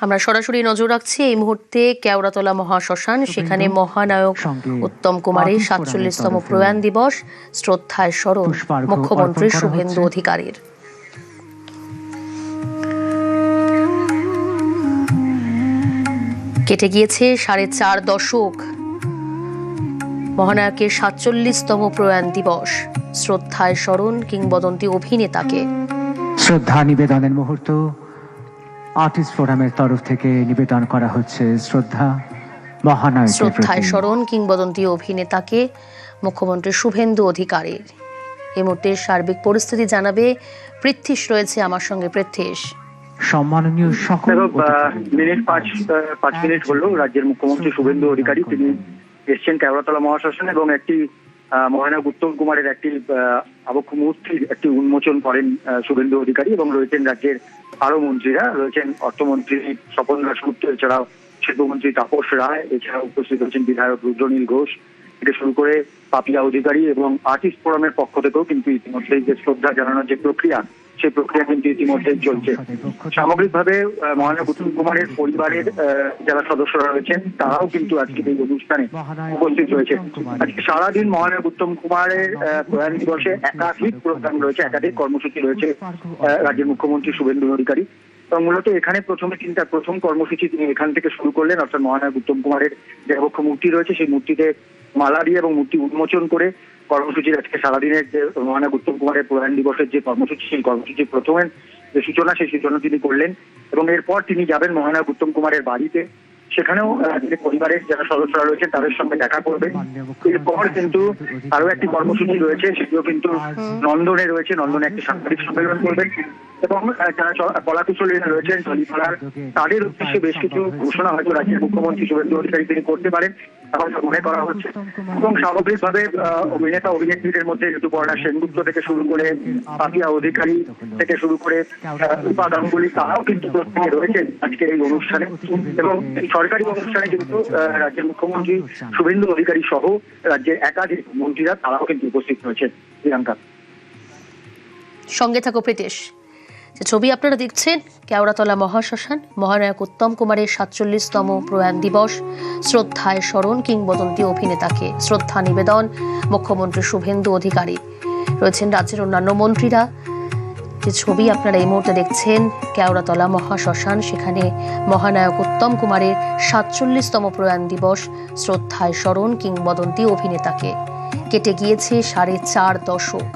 আমরা সরাসরি নজর রাখছি এই মুহূর্তে কেওড়াতলা মহাশ্মশান, সেখানে মহানায়ক উত্তম কুমারের ৪৭তম প্রয়াণ দিবস শ্রদ্ধায় স্মরণ মুখ্যমন্ত্রী শুভেন্দু অধিকারীর। কেটে গিয়েছে ৪.৫ দশক, মহানায়কের ৪৭তম প্রয়াণ দিবস শ্রদ্ধায় স্মরণ কিংবদন্তি অভিনেতাকে। শ্রদ্ধা নিবেদনের মুহূর্ত আর্টিস্ট ফোরামের তরফ থেকে নিবেদন করা হচ্ছে শ্রদ্ধা মহানায়কের প্রতি। শ্রদ্ধায় স্মরণ কিংবদন্তি অভিনেতাকে মুখ্যমন্ত্রী শুভেন্দু অধিকারীর। এই মুহূর্তে সার্বিক পরিস্থিতি জানাবে পৃথ্বীশ রয়েছে আমার সঙ্গে। পৃথ্বীশ, সম্মাননীয় সকল পাঁচ মিনিট হলো রাজ্যের মুখ্যমন্ত্রী শুভেন্দু অধিকারী তিনি এসছেন কেওড়াতলা মহাশ্মশান এবং একটি মহানায়ক উত্তম কুমারের একটি আবক্ষ মূর্তির একটি উন্মোচন করেন শুভেন্দু অধিকারী, এবং রয়েছেন রাজ্যের আরো মন্ত্রীরা, রয়েছেন অর্থমন্ত্রী স্বপন দাশগুপ্ত, এছাড়াও শিল্পমন্ত্রী তাপস রায়, এছাড়াও উপস্থিত রয়েছেন বিধায়ক রুদ্রনীল ঘোষ থেকে শুরু করে পাপিয়া অধিকারী, এবং আর্টিস্ট ফোরামের পক্ষ থেকেও কিন্তু ইতিমধ্যেই যে শ্রদ্ধা জানানোর যে প্রক্রিয়া, সেই প্রক্রিয়া কিন্তু ইতিমধ্যেই চলছে। সামগ্রিকভাবে মহানায়ক উত্তম কুমারের পরিবারের যারা সদস্যরা রয়েছেন তারাও কিন্তু আজকের এই অনুষ্ঠানে উপস্থিত রয়েছে। আজকে সারাদিন মহানায়ক উত্তম কুমারের প্রয়াণ দিবসে একাধিক প্রোগ্রাম রয়েছে, একাধিক কর্মসূচি রয়েছে রাজ্যের মুখ্যমন্ত্রী শুভেন্দু অধিকারী। এবং মূলত এখানে প্রথম কর্মসূচি তিনি এখান থেকে শুরু করলেন, অর্থাৎ মহানায়ক উত্তম কুমারের যে আবক্ষ মূর্তি রয়েছে সেই মূর্তিতে মালা দিয়ে এবং মূর্তি উন্মোচন করে কর্মসূচির আজকে সারাদিনের যে মহানায়ক উত্তম কুমারের প্রয়াণ দিবসের যে কর্মসূচি, সেই কর্মসূচির প্রথমে যে সূচনা, সেই সূচনা তিনি করলেন। এবং এরপর তিনি যাবেন মহানায়ক উত্তম কুমারের বাড়িতে, সেখানেও যে পরিবারের যারা সদস্যরা রয়েছেন তাদের সঙ্গে দেখা করবেন। এরপর কিন্তু আরো একটি কর্মসূচি রয়েছে, সেটিও কিন্তু নন্দনে রয়েছে, নন্দনে একটি সাংবাদিক সম্মেলন করবেন, এবং যারা কলাকুশলীরা রয়েছেন টলিপাড়ার তাদের উদ্দেশ্যে বেশ কিছু ঘোষণা হয়তো রাজ্যের মুখ্যমন্ত্রী শুভেন্দু অধিকারী তিনি করতে পারেন, এখন মনে করা হচ্ছে। এবং স্বাভাবিকভাবে অভিনেতা অভিনেত্রীদের মধ্যে ঋতুপর্ণা সেনগুপ্ত থেকে শুরু করে পাপিয়া অধিকারী থেকে শুরু করে রূপা গাঙ্গুলি, তারাও কিন্তু প্রত্যেকে রয়েছেন আজকের এই অনুষ্ঠানে। এবং এই সরকারি অনুষ্ঠানে কিন্তু রাজ্যের মুখ্যমন্ত্রী শুভেন্দু অধিকারী সহ রাজ্যের একাধিক মন্ত্রীরা তারাও কিন্তু উপস্থিত রয়েছেন। প্রিয়াঙ্কা, সঙ্গে থাকো প্রীতেশ। যে ছবি আপনারা দেখছেন, কেওড়াতলা মহাশ্মশান, মহানায়ক উত্তম কুমারের ৪৭তম প্রয়াণ দিবস শ্রদ্ধায় স্মরণ কিংবদন্তি অভিনেতাকে। শ্রদ্ধা নিবেদন মুখ্যমন্ত্রী শুভেন্দু অধিকারী, রয়েছেন রাজ্যের অন্যান্য মন্ত্রীরা। যে ছবি আপনারা এই মুহূর্তে দেখছেন, কেওড়াতলা মহাশ্মশান, সেখানে মহানায়ক উত্তম কুমারের ৪৭তম প্রয়াণ দিবস শ্রদ্ধায় স্মরণ কিংবদন্তি অভিনেতাকে। কেটে গিয়েছে ৪.৫ দশক,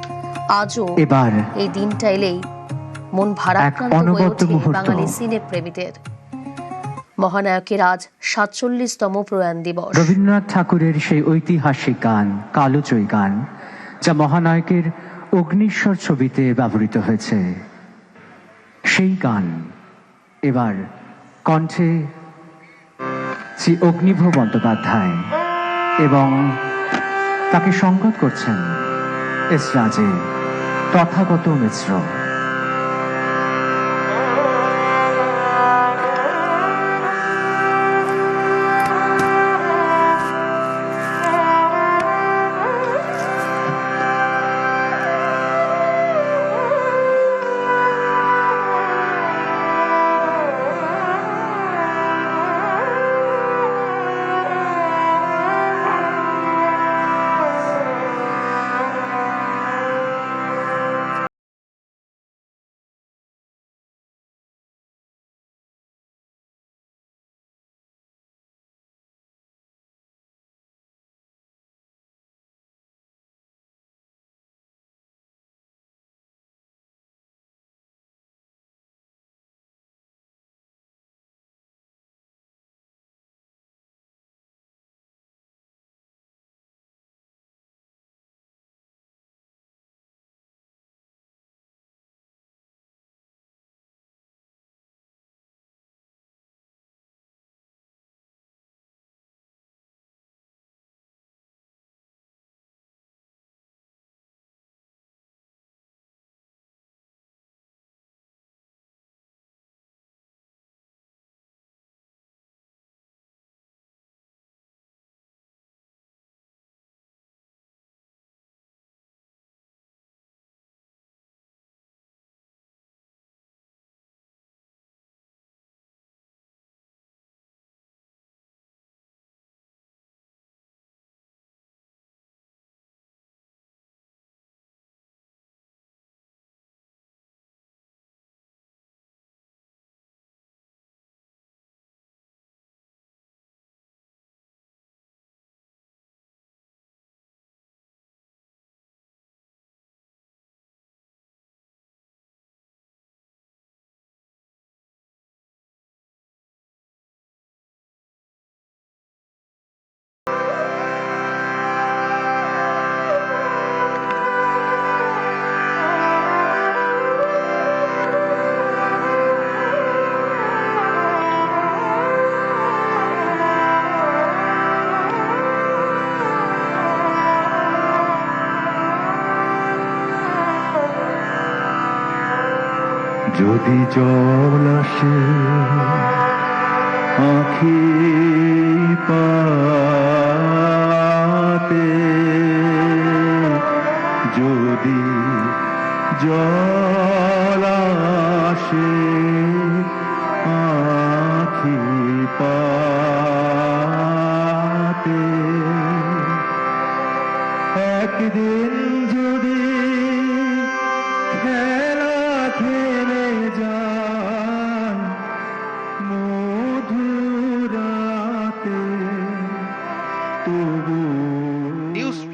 আজও এবার এই দিনটা এলেই মন ভারাক্রান্ত হয়ে ওঠে বাঙালি সিনে প্রেমীদের। মহানায়কের আজ ৪৭তম প্রয়াণ দিবস। রবীন্দ্রনাথ ঠাকুরের সেই ঐতিহাসিক গান কালোজয়ী গান, যা মহানায়কের অগ্নিশ্বর ছবিতে ব্যবহৃত হয়েছে, সেই গান এবার কণ্ঠে শ্রী অগ্নিভ বন্দ্যোপাধ্যায়, এবং তাকে সংগত করছেন এস রাজে তথাগত মিশ্র। যদি জল আসে আখি পাতে, যদি জল